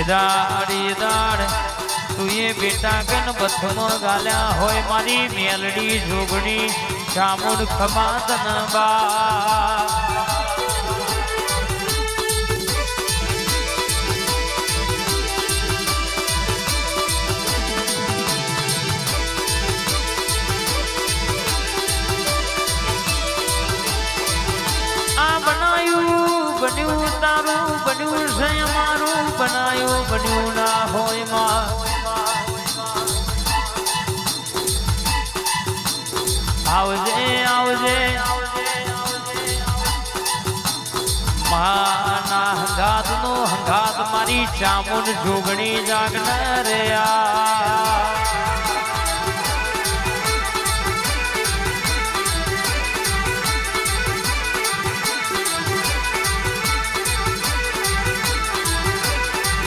દાડ તું એ બેટા ગન બથમાં ગાલ્યા હોય મારી મેલડી જોગણી ચામુંડ ખમાદન બા બન્યું તારું બન્યું છે અમારું બનાયું બન્યું ના હોય માં આવજે આવજે માના હંગાત નો હંગાત મારી ચામુંડ જોગણી જાગના રે આ